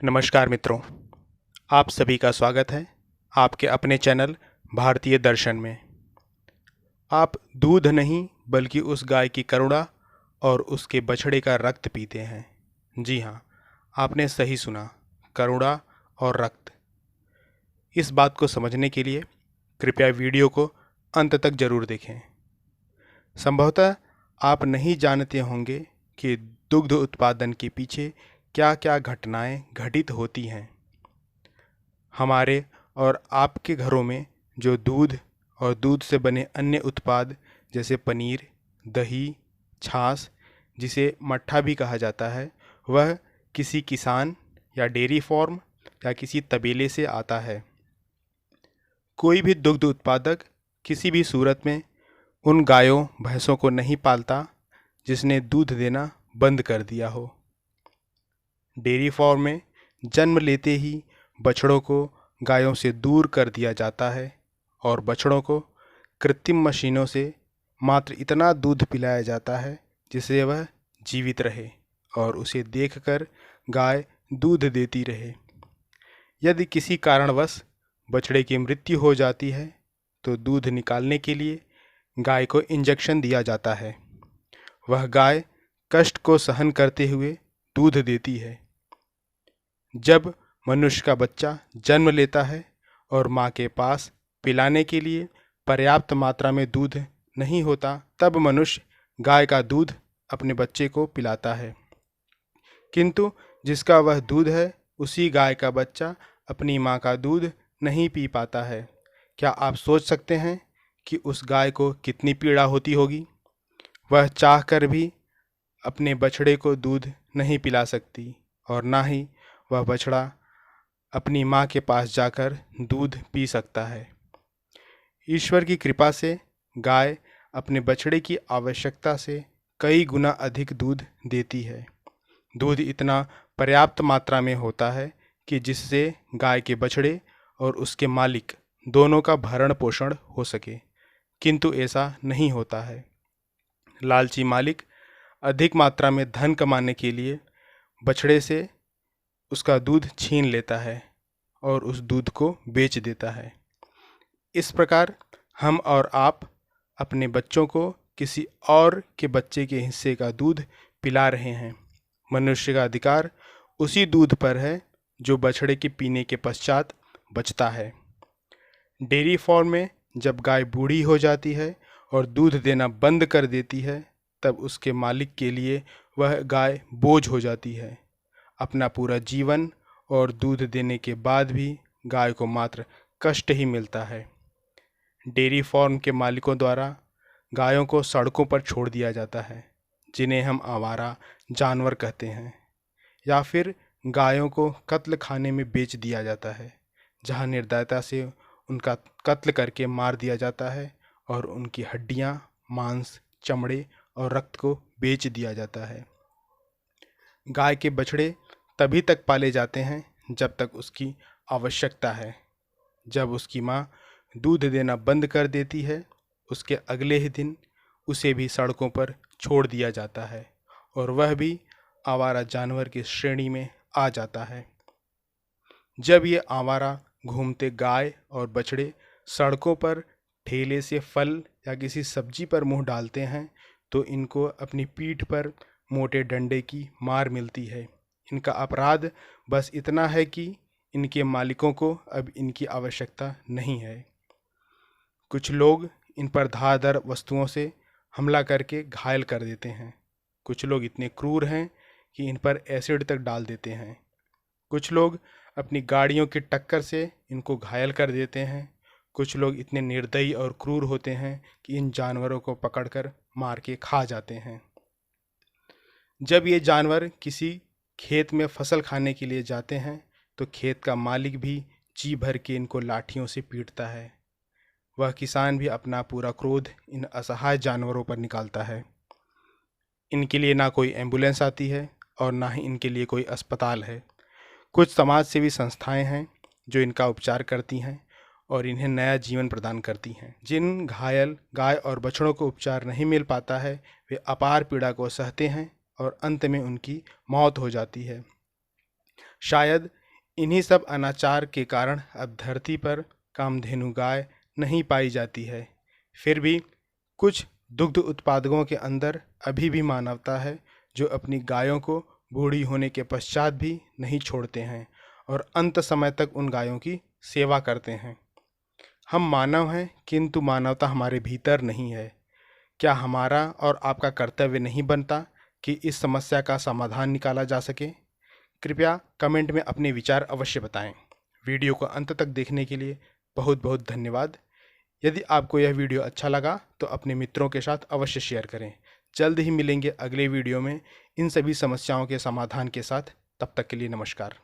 नमस्कार मित्रों, आप सभी का स्वागत है आपके अपने चैनल भारतीय दर्शन में। आप दूध नहीं बल्कि उस गाय की करुणा और उसके बछड़े का रक्त पीते हैं। जी हाँ, आपने सही सुना, करुणा और रक्त। इस बात को समझने के लिए कृपया वीडियो को अंत तक जरूर देखें। संभवतः आप नहीं जानते होंगे कि दुग्ध उत्पादन के पीछे क्या क्या घटनाएं घटित होती हैं। हमारे और आपके घरों में जो दूध और दूध से बने अन्य उत्पाद जैसे पनीर, दही, छाछ, जिसे मट्ठा भी कहा जाता है, वह किसी किसान या डेयरी फार्म या किसी तबेले से आता है। कोई भी दुग्ध उत्पादक किसी भी सूरत में उन गायों भैंसों को नहीं पालता जिसने दूध देना बंद कर दिया हो। डेयरी फार्म में जन्म लेते ही बछड़ों को गायों से दूर कर दिया जाता है और बछड़ों को कृत्रिम मशीनों से मात्र इतना दूध पिलाया जाता है जिससे वह जीवित रहे और उसे देखकर गाय दूध देती रहे। यदि किसी कारणवश बछड़े की मृत्यु हो जाती है तो दूध निकालने के लिए गाय को इंजेक्शन दिया जाता है। वह गाय कष्ट को सहन करते हुए दूध देती है। जब मनुष्य का बच्चा जन्म लेता है और माँ के पास पिलाने के लिए पर्याप्त मात्रा में दूध नहीं होता, तब मनुष्य गाय का दूध अपने बच्चे को पिलाता है। किंतु जिसका वह दूध है, उसी गाय का बच्चा अपनी माँ का दूध नहीं पी पाता है। क्या आप सोच सकते हैं कि उस गाय को कितनी पीड़ा होती होगी? वह चाहकर भी अपने बछड़े को दूध नहीं पिला सकती और ना ही वह बछड़ा अपनी माँ के पास जाकर दूध पी सकता है। ईश्वर की कृपा से गाय अपने बछड़े की आवश्यकता से कई गुना अधिक दूध देती है। दूध इतना पर्याप्त मात्रा में होता है कि जिससे गाय के बछड़े और उसके मालिक दोनों का भरण पोषण हो सके, किंतु ऐसा नहीं होता है। लालची मालिक अधिक मात्रा में धन कमाने के लिए बछड़े से उसका दूध छीन लेता है और उस दूध को बेच देता है। इस प्रकार हम और आप अपने बच्चों को किसी और के बच्चे के हिस्से का दूध पिला रहे हैं। मनुष्य का अधिकार उसी दूध पर है जो बछड़े के पीने के पश्चात बचता है। डेयरी फार्म में जब गाय बूढ़ी हो जाती है और दूध देना बंद कर देती है, तब उसके मालिक के लिए वह गाय बोझ हो जाती है। अपना पूरा जीवन और दूध देने के बाद भी गाय को मात्र कष्ट ही मिलता है। डेयरी फार्म के मालिकों द्वारा गायों को सड़कों पर छोड़ दिया जाता है, जिन्हें हम आवारा जानवर कहते हैं, या फिर गायों को कत्ल खाने में बेच दिया जाता है, जहां निर्दयता से उनका कत्ल करके मार दिया जाता है और उनकी हड्डियां, मांस, चमड़े और रक्त को बेच दिया जाता है। गाय के बछड़े तभी तक पाले जाते हैं जब तक उसकी आवश्यकता है। जब उसकी माँ दूध देना बंद कर देती है, उसके अगले ही दिन उसे भी सड़कों पर छोड़ दिया जाता है और वह भी आवारा जानवर की श्रेणी में आ जाता है। जब ये आवारा घूमते गाय और बछड़े सड़कों पर ठेले से फल या किसी सब्जी पर मुंह डालते हैं, तो इनको अपनी पीठ पर मोटे डंडे की मार मिलती है। इनका अपराध बस इतना है कि इनके मालिकों को अब इनकी आवश्यकता नहीं है। कुछ लोग इन पर धारदार वस्तुओं से हमला करके घायल कर देते हैं। कुछ लोग इतने क्रूर हैं कि इन पर एसिड तक डाल देते हैं। कुछ लोग अपनी गाड़ियों की टक्कर से इनको घायल कर देते हैं। कुछ लोग इतने निर्दयी और क्रूर होते हैं कि इन जानवरों को पकड़कर मार के खा जाते हैं। जब ये जानवर किसी खेत में फसल खाने के लिए जाते हैं, तो खेत का मालिक भी जी भर के इनको लाठियों से पीटता है। वह किसान भी अपना पूरा क्रोध इन असहाय जानवरों पर निकालता है। इनके लिए ना कोई एम्बुलेंस आती है और ना ही इनके लिए कोई अस्पताल है। कुछ समाज सेवी संस्थाएं हैं जो इनका उपचार करती हैं और इन्हें नया जीवन प्रदान करती हैं। जिन घायल गाय और बछड़ों को उपचार नहीं मिल पाता है, वे अपार पीड़ा को सहते हैं और अंत में उनकी मौत हो जाती है। शायद इन्हीं सब अनाचार के कारण अब धरती पर कामधेनु गाय नहीं पाई जाती है। फिर भी कुछ दुग्ध उत्पादकों के अंदर अभी भी मानवता है, जो अपनी गायों को बूढ़ी होने के पश्चात भी नहीं छोड़ते हैं और अंत समय तक उन गायों की सेवा करते हैं। हम मानव हैं, किंतु मानवता हमारे भीतर नहीं है। क्या हमारा और आपका कर्तव्य नहीं बनता कि इस समस्या का समाधान निकाला जा सके? कृपया कमेंट में अपने विचार अवश्य बताएं। वीडियो को अंत तक देखने के लिए बहुत बहुत धन्यवाद। यदि आपको यह वीडियो अच्छा लगा तो अपने मित्रों के साथ अवश्य शेयर करें। जल्द ही मिलेंगे अगले वीडियो में इन सभी समस्याओं के समाधान के साथ। तब तक के लिए नमस्कार।